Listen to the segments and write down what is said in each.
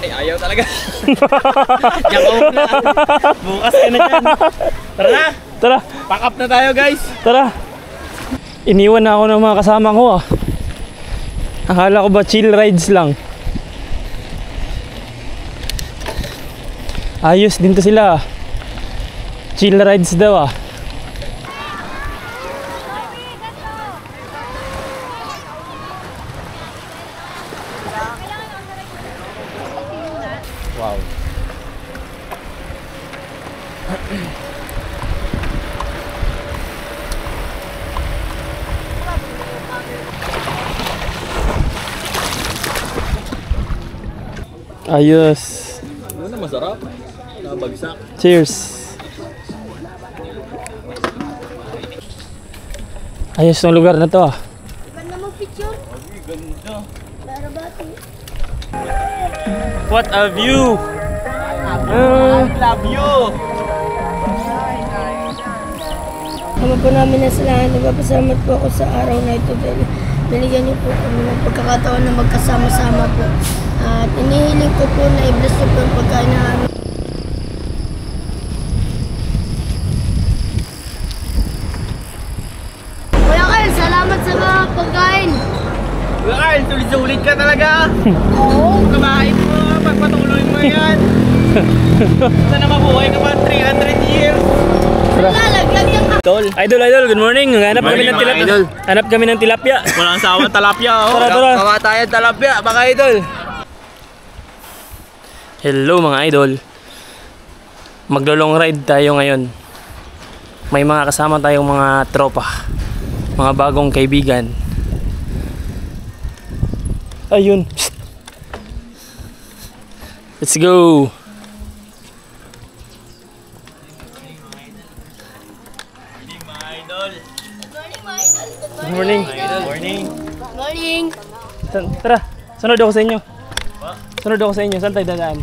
Ay, ayaw talaga. Diyan ka muna. Bukas ka na dyan. Tara na. Tara. Pack up na tayo guys. Tara. Iniwan na ako ng mga kasama ko ah. Akala ko ba chill rides lang. Ayos din to sila. Chill rides daw ah. Wow. Ayos. Ano na masarap? Nabagsak. Cheers. Ayos ng lugar na to ah. Ganda mo picture? Ay, ganda. Para bati. What a view! I love you. Ama po namin na salamat. Nagpapasalamat po ako sa araw na ito dahil binigyan niyo po kami ng pagkakataon na magkasama-sama po. At inihiling ko po na i-bless niyo po ang pagkain na amin. Kuya Kyle, salamat sa mga pagkain. Kuya Carl, sulit-sulit ka talaga. Oo. Kumain mo, pagpatuloy mo yan. Sana mabuhay ka pa 300 years. Lalaglag yung Idol, good morning. Hanap kami Morning, ng mga tilapia. idol. Hanap kami ng tilapia. Walang sawa talapia. Oh. Tara, tara. Kamatayan talapia, mga idol. Hello mga idol. Maglo-long ride tayo ngayon. May mga kasama tayong mga tropa. Mga bagong kaibigan. Ayun. Let's go. Good morning. Morning. morning. Tara, sunod ako sa inyo. Sunod ako sa inyo. Saan tayo dadaan?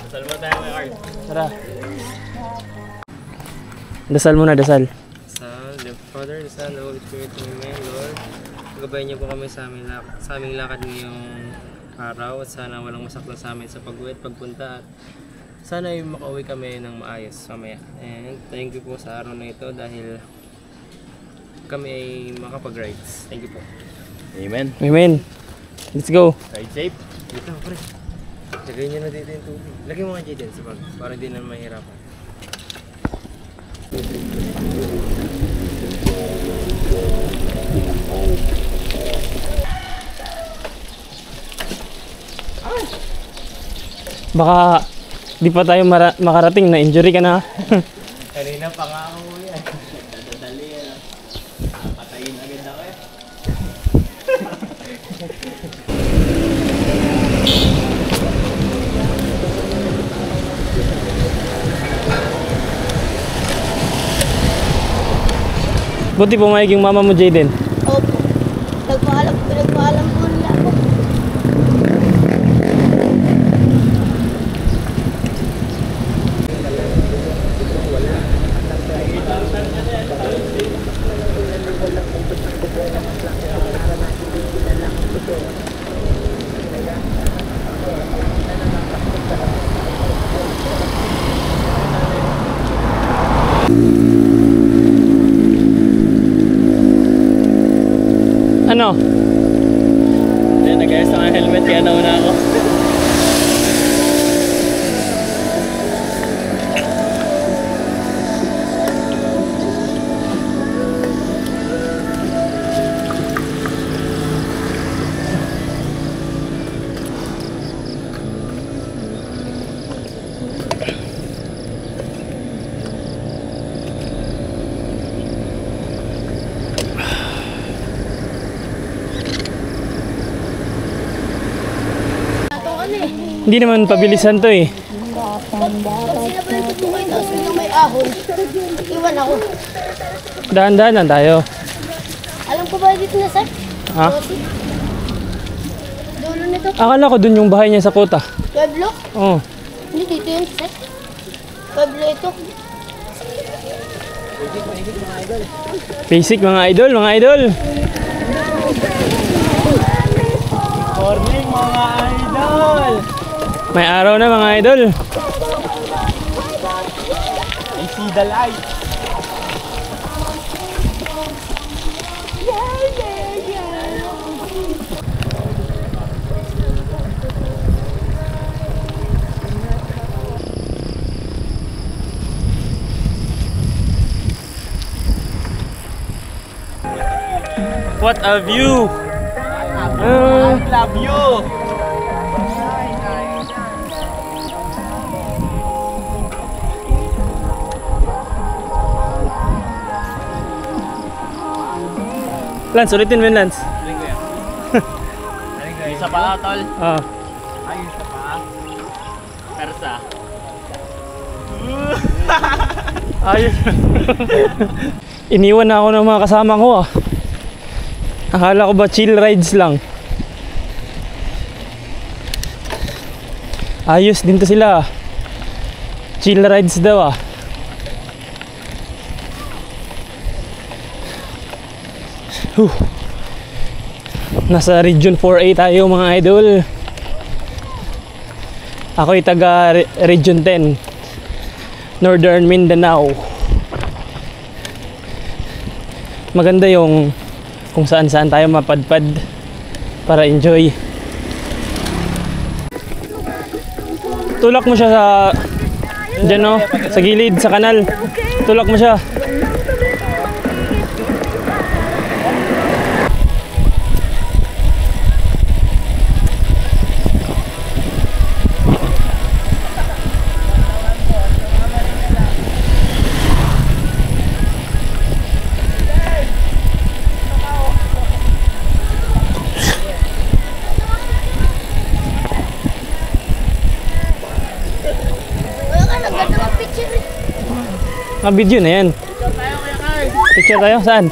Dasal mo tayo, Kuya Carl. Tara. Dasal muna, dasal. Sa the Father, the Son, the Holy Spirit, Amen, Lord. Gabayan niyo po kami sa aming lakad ngayong araw at sana walang masaktan sa amin sa pag-uwi at pagpunta at sana ay makauwi kami ng maayos mamaya. And thank you po sa araw na ito dahil kami ay makapag-rides. Thank you po. Amen. Amen. Let's go. Ride safe. Dito, pre. Lagay niyo na dito yung tubig. Lagay mo nga dyan sa bag para hindi na mahirapan. Baka di pa tayo makarating na injury ka na. Kanina pa nga ako yan. Dadali yan. Patayin agad ako eh. Buti pumayag yung mama mo, Jaden. Opo. Nagpaalam po nila ako. Ano? Yan, nag-ayos ang helmet kaya nauna ako. Hindi naman pabilisan to eh. Pag sinabalan ko kayo, tapos yung may ahon, iwan ako. Dahan-dahan lang tayo. Alam ko ba dito na, sir? Ha? Dulo nito. Akala ko dun yung bahay niya sa kota. Pueblo? Oh. Hindi dito yun, sir. Pueblo ito. Basic mga idol, mga idol. Morning mga idol! May araw na mga idol. I see the light. What a view! I love you. Lance, ulitin mo yun, Lance. Isa pa tol. Ah. Ay, isa pa. Persa. Ayos. Iniwan na ako ng mga kasama ko ah. Akala ko ba chill rides lang. Ayos din to sila. Chill rides daw ah. Nasa Region 4A tayo mga idol. Ako'y taga Region 10, Northern Mindanao. Maganda yung kung saan saan tayo mapadpad para enjoy. Tulak mo siya sa dyan no, sa gilid, sa kanal. Tulak mo siya. Video na yan. Picture tayo? Saan?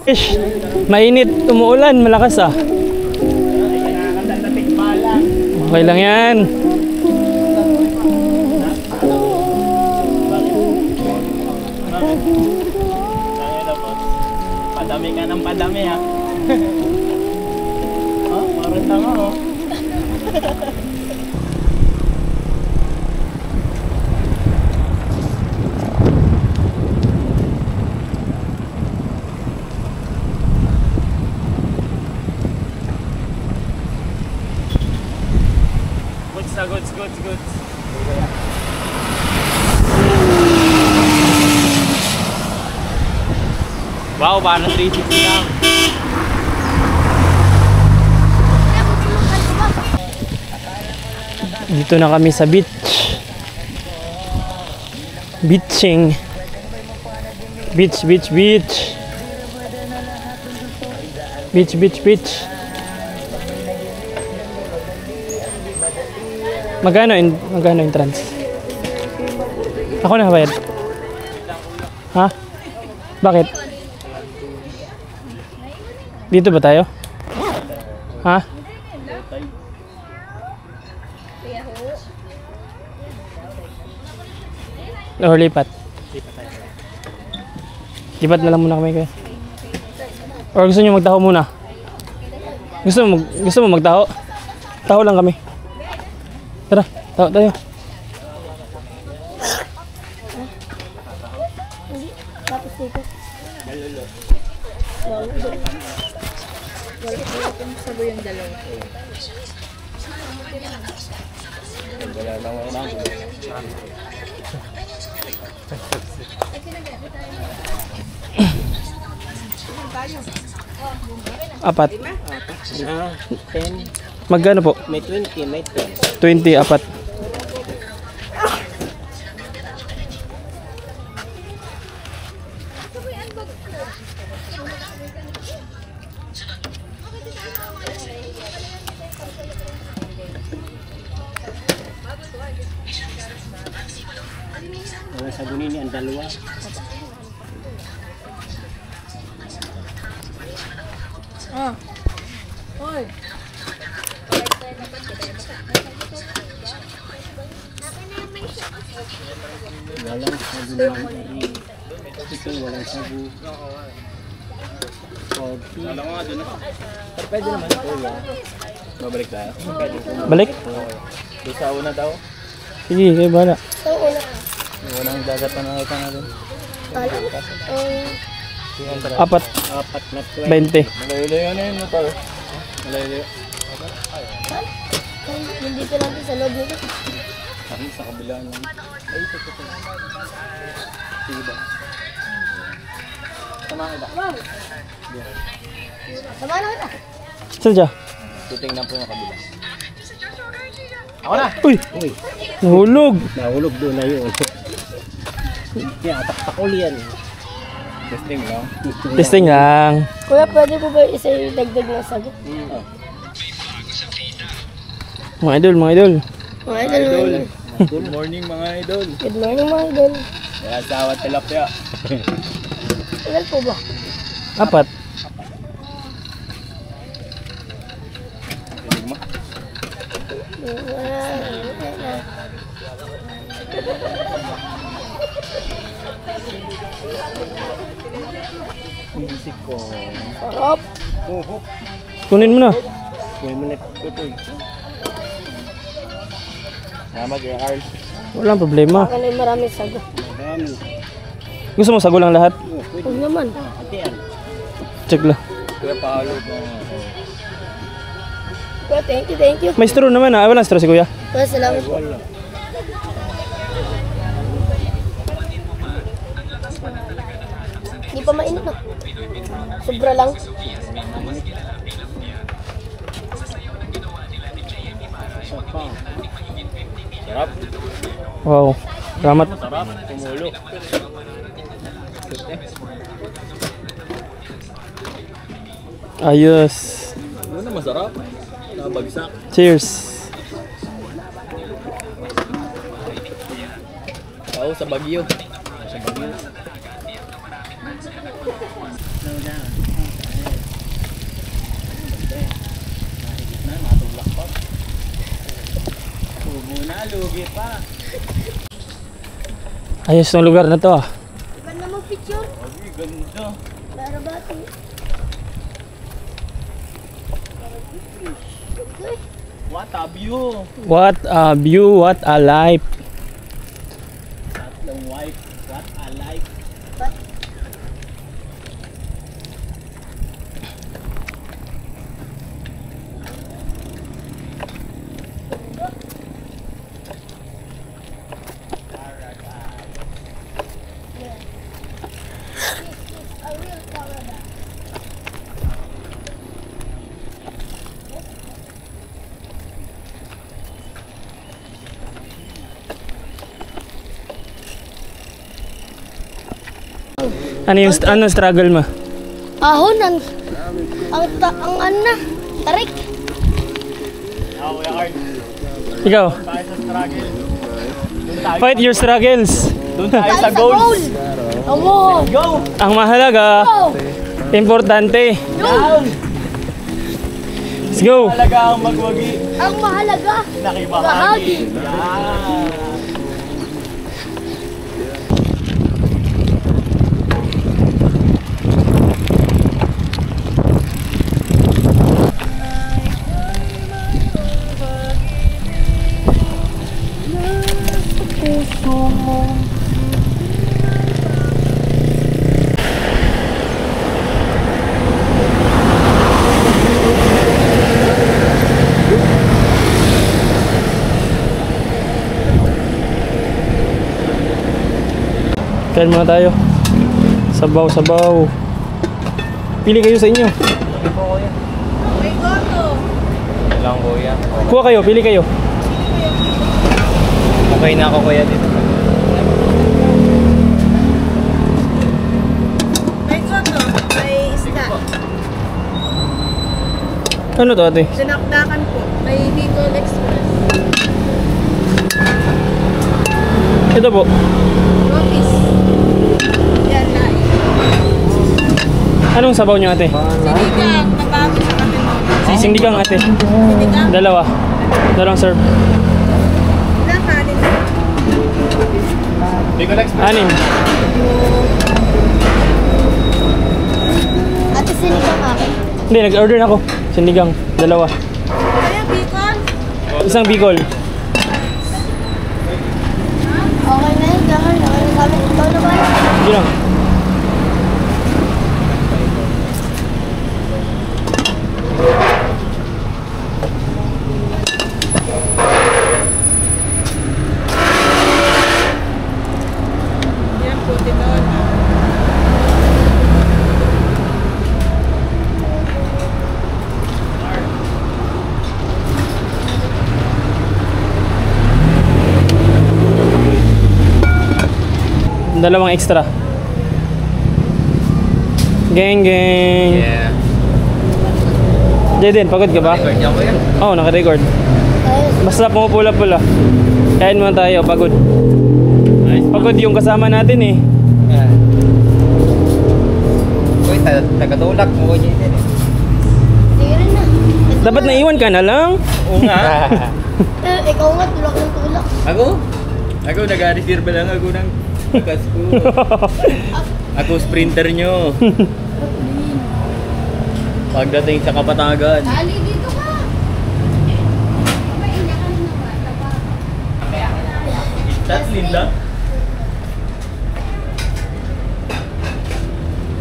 Ish, mainit, umuulan, malakas ah. Okay lang yan. Padami ka ng padami ha. Oh, parang tama oh. Goods. Wow, parang 360 lang. Dito na kami sa beach. Beaching. Beach. Beach. Magkano entrance? Ako na bayad. Ha? Bakit? Dito ba tayo? Ha? Or lipat? Lipat na lang muna kami kayo. Or gusto nyo magtaho muna? Gusto mo magtaho? Taho lang kami. Tara, taho tayo. Tapos dito. Wala kong sabi yung dalawa. Apat. 10. Magkano po? May 20, may 10. 20, apat. Wala sa gunini ang dalawa. Oy. Walang sabu. Ito walang sabu. Alam ko nga doon. Pero pwede naman. Babalik tayo. Balik? Doon sa una daw. Sige, kayo bahala. Sa una. Yung unang dagat na nakita natin. Alam ko. Apat. Apat na 20. Malayo-layo na yun. Malayo-layo. Nandito natin sa loob nito. Kami sa kabila lang. Ay, ito. Sige ba? Sama kita. Sama na kita. Saan siya? Titingnan po yung kabila. Ako na! Uy! Nahulog! Nahulog doon na yun. Kaya taktak uli yan. Testing lang. Testing lang. Kuya, pwede po ba isa yung dagdag na sagot? Mga idol, mga idol. Mga idol. Good morning mga idol. Good morning mga idol. Kaya sawat tilapia. Ilan po ba? Apat. Isip ko. Sarap. Kunin mo na. Kunin mo na ito. Salamat kaya Carl. Walang problema. Baka na yung maraming sagot. Gusto mo sago lang lahat? Huwag naman. Check lang. Kuya Paolo. Kuya, thank you, thank you. May straw naman ah. Walang straw si kuya. Kuya, salamat po. Hindi pa mainit na. Sobra lang. Sarap. Wow. Salamat. Sarap. Tumulo. Ayos. Ano na masarap? Nabagsak. Cheers. Oo, sa Baguio. Sa Baguio. Lugi pa. Ayos ng lugar na to ah. Ganda mo picture? Ay, ganda. Para bati. What a view. What a view, what a life. Tatlong wife. What a life. Ano yung struggle mo? Ahon ang ano na, tarik. Ako, Kuya Carl. Ikaw, Tayo sa struggle. Doon tayo. fight your struggles. Doon tayo sa goals. Amo. Go! Ang mahalaga, Go. importante. Yun. Let's go. Talaga ang magwagi. Ang mahalaga. Nakibahagi. Yan. Kain muna tayo. Sabaw, sabaw. Pili kayo sa inyo. Lang kuya. Kuha kayo, pili kayo. Okay na ako kuya dito. May soto, may isda. Ano to ate? Dinakdakan po. May Bicol Express. Ito po. Rotis. Yan, lain. Anong sabaw nyo ate? Sinigang, nabago sa kape mo. Sinigang ate. Sinigang, Dalawa. Dalawang serve. na kanin. Bicol Express. 6. Ate sinigang Hindi, nag-order na ako. Sinigang, dalawa. Kaya bacon? Isang bicol. Okay na yun, Gahar. Okay na kami. Ikaw na ba? Sige lang. Yan, puti doon. Dalawang extra. Geng, geng. Yeah. Jaden, pagod ka ba? Record niya ko yan. Oo, naka-record. Ayos. Basta pumupula-pula. Kain muna tayo, pagod. Pagod yung kasama natin eh. Yan. Uy, tagatulak mo ko niya din eh. Sige rin na. Dapat naiwan ka na lang. Oo nga. Ikaw nga, tulak ng tulak. Ako? Ako nag-reserve lang ako ng bagas ko. Ako sprinter nyo. Pagdating sa Kapatagan. Ali, dito ka. Tatlin lang.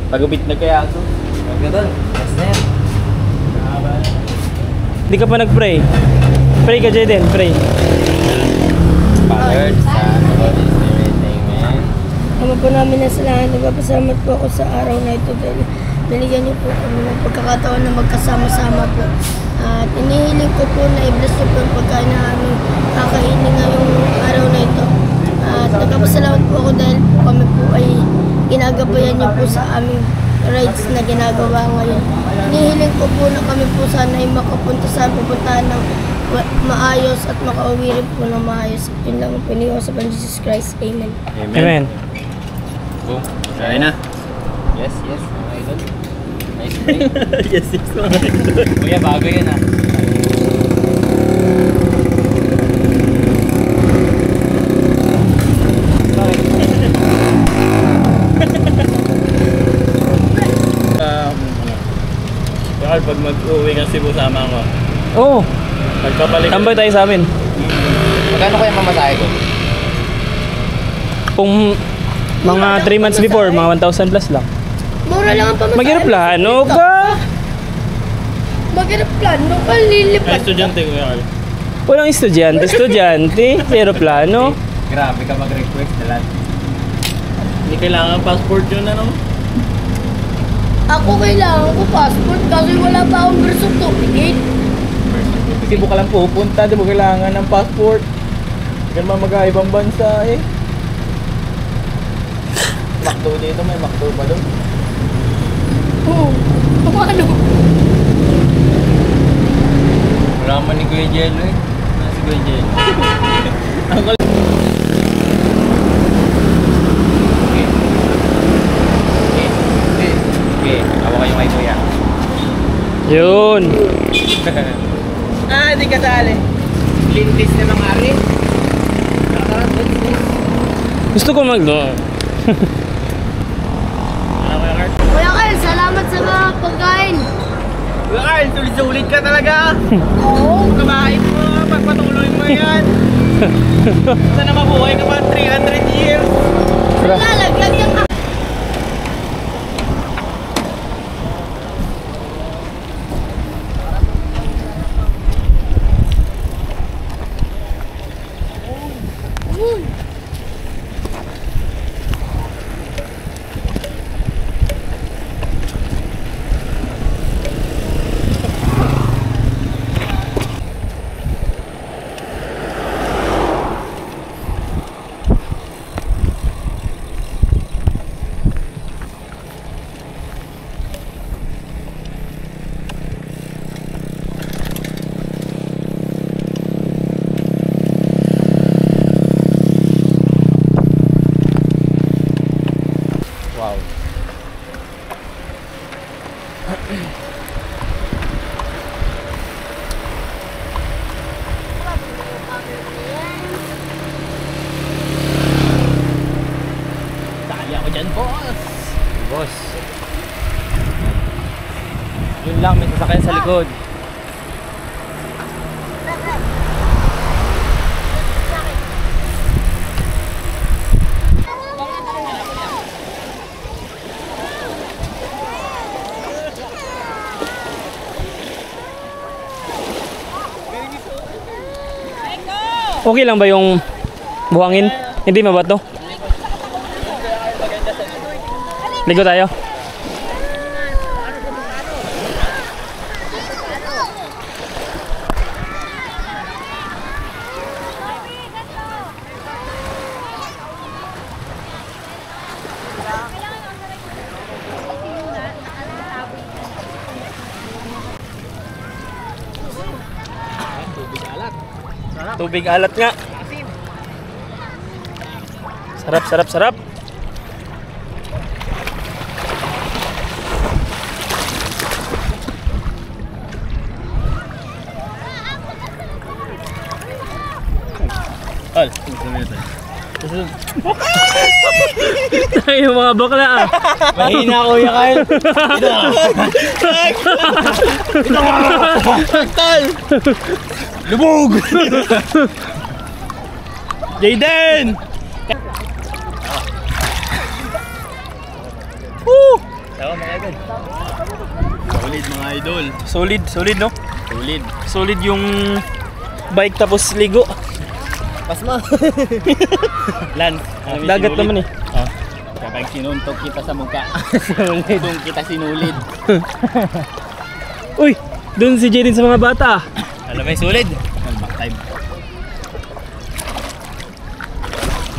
Pagupit na kaya ako. Pagkatan. Yes, sir. Hindi ka pa nag-pray. Pray ka, Jaden, pray. Father, Son, Holy Spirit, Amen. Ama po namin na sa lahat, nagpapasalamat po ako sa araw na ito dahil binigyan niyo po kami ng pagkakataon na magkasama-sama po. At inihiling ko po na i-bless niyo po yung pagkain na aming kakainin ngayong araw na ito. At nagpapasalamat po ako dahil po kami po ay ginagabayan niyo po sa aming rides na ginagawa ngayon. Inihiling ko po na kami po sana ay makapunta sa pupuntahan ng maayos at makauwi rin po ng maayos. Yun lang ang piniwa sa Jesus Christ. Amen. Amen. Boom. Try na. Yes, yes. Mga idol. Nice play. Yes, yes, mga idol. Kuya, bago yan ah. Bakal pag mag-uwi ng Cebu sama ko. Oo, Magpapalik. tambay tayo sa amin. Magkano kaya mamasahe ko? Kung mga 3 months before, mga 1,000 plus lang. Mura lang ang pamasahe. Mag-aeroplano ka. Mag-aeroplano ka, Ay, lilipad. estudyante ko yan. Walang estudyante, sa aeroplano. Grabe ka mag-request na lang. Hindi kailangan passport yun, ano? Ako kailangan ko passport kasi wala pa akong birth certificate. Cebu ka lang pupunta, di mo kailangan ng passport. Hindi ka naman mag-ibang bansa eh. Makdo dito, may makdo pa doon. Oo. Ano? Wala man ni Kuya Jello eh. Si Kuya Jello. Okay, awa kayo kay Kuya. Yun. Ah, di ka sali. Lintis na mga ari. Gusto ko mag... Ano kaya, Kurt? Kuya Kyle, salamat sa mga pagkain. Kuya Carl, sulit-sulit ka talaga. Oo. Kabahin mo, pagpatuloy mo yan. Sana mabuhay ka pa 300 years. Lalagyan yung sasakyan sa likod. Okay lang ba yung buhangin? Hindi mabato? Ligo tayo. Tubig alat nga. Sarap, sarap, sarap. Al, Tayo mga bakla ah. mahina kuya Kyle. Tal! Lubog! Jayden! Woo! Tawa mga idol. Solid mga idol. Solid, solid no? Solid. Solid yung bike tapos ligo. Pasma. Lan. Dagat naman eh. Oh. Kapag sinuntok kita sa mukha. Doon kita sinulid. Uy, dun si Jaden sa mga bata. Alam mo yung sulit? Back time.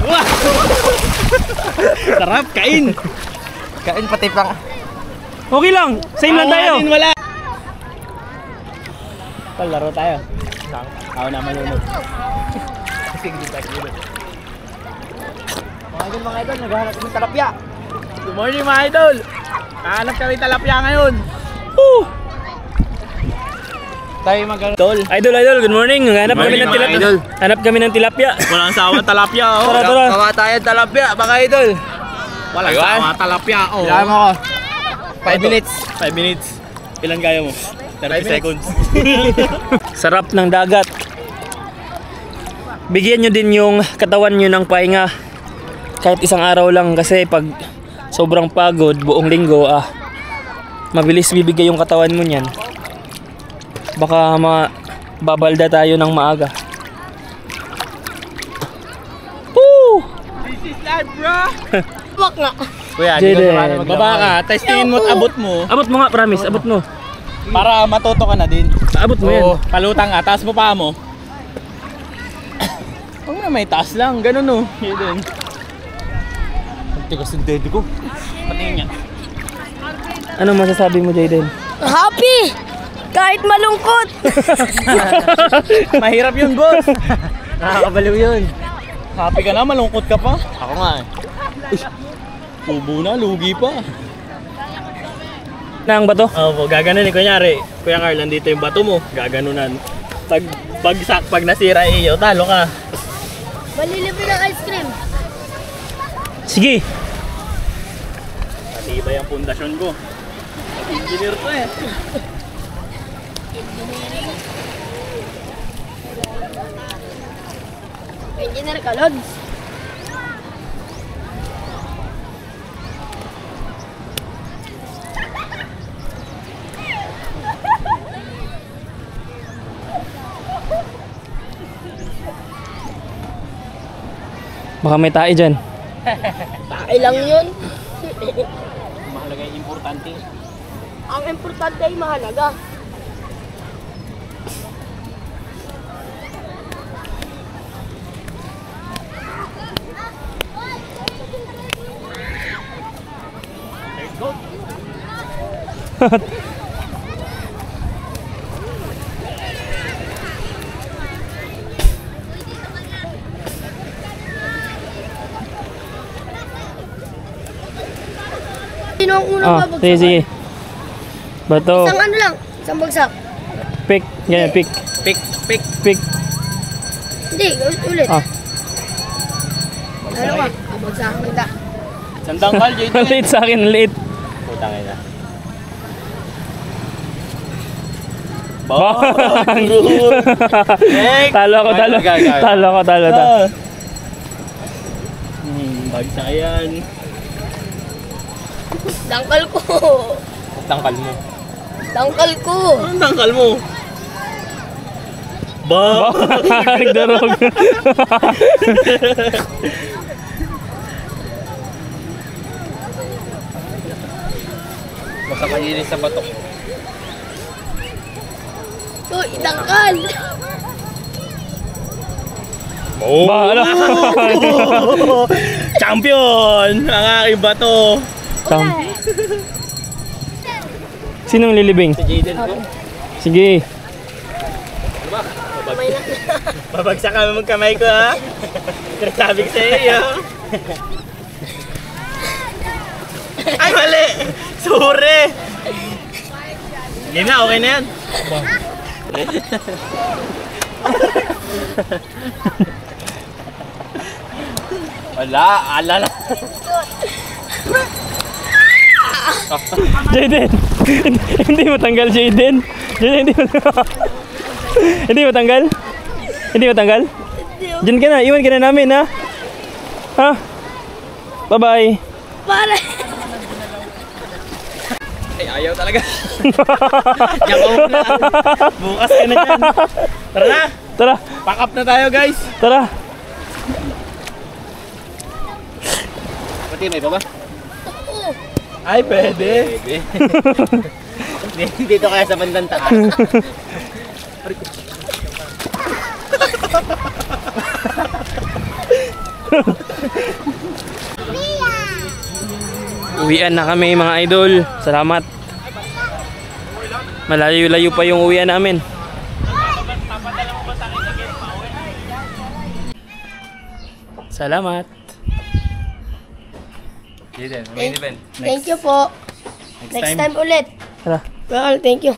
Wah! Sarap, kain! Kain pati pang... Okay lang, same lang tayo. Wala! Laro tayo. Ako na malunod. Sige, di tayo malunod. Mga idol, naghahanap kami talapya. Good morning mga idol! Naghahanap kami talapya ngayon. Woo! Tayo Tol. Idol, good morning. Hanap kami Morning, ng mga tilapia. idol. Hanap kami ng tilapia. Walang sawa talapya, oh. Tara, tara. Kawa tayo talapya, mga idol. Walang sawa talapya, oh. Ilan mo ako? 5 minutes. 5 minutes. Ilan kaya mo? 30 seconds. Sarap ng dagat. Bigyan nyo din yung katawan nyo ng pahinga. Kahit isang araw lang kasi pag sobrang pagod, buong linggo, mabilis bibigay yung katawan mo niyan. Baka mababalda tayo ng maaga. Woo! This is life, bro. Wak nga. Kuya, Jayden. Baba ka, testingin mo at abot mo. Abot mo nga, promise. Abot mo. Para matuto ka na din. Abot mo yan. Oo, palutang ka, taas mo pa mo. Huwag na may taas lang, ganun oh. Yun din. Tigas yung dede ko. Patingin niya. Anong masasabi mo, Jayden? Happy! Kahit malungkot! Mahirap yun, boss. Nakakabaliw yun. Happy ka na, malungkot ka pa. Ako nga eh. Tubo na, lugi pa. Nang bato? Oo, gaganon eh. Kunyari, Kuya Carl, nandito yung bato mo. Gaganunan. Pag nasira iyo, talo ka. Malilibre ng ice cream. Sige. Matibay ang pundasyon ko. Engineer to eh. Engineer ka, Lods. Baka may tae dyan. Tae lang yun. Mahalaga yung importante. Ang importante ay mahalaga. Sino ang unang babagsak? Sige, sige. Bato. Isang ano lang, isang bagsak. Pick. Ganyan, pick. Pick. Pick. Hindi, ulit. Ah. Ano ka? Babagsak kita. Sandang Carl, Jayden. Ang liit sa akin, ang liit. Putang ina. Talo ako. Bagsak yan. Tangkal ko. Tangkal mo. Tangkal ko. Anong tangkal mo? Nagdarog. Basta kayinis sa batok. Uy, tangkal. Ano? Champion! Ang aking bato. Sinong lilibing? Si Jaden po. Sige. Babagsak kami magkamay ko ha. Sabi ko sa iyo. Ay mali! Sorry! Hindi na, okay na yan. Wala, alala. Jaden! Hindi matanggal, Jaden! Jaden, hindi matanggal? Hindi matanggal? Diyan ka na, iwan ka na namin, ha? Ha? Bye-bye! Para. Ay, ayaw talaga. Diyan ka muna. Bukas ka na dyan. Tara na! Tara! Pack up na tayo guys! Tara! Pati, may pa ba? Ay, pwede. Dito kaya sa bandang taas. Uwian na kami mga idol. Salamat. Malayo-layo pa yung uwian namin. Salamat. Thank you po. Next time ulit. Tara. Well, thank you.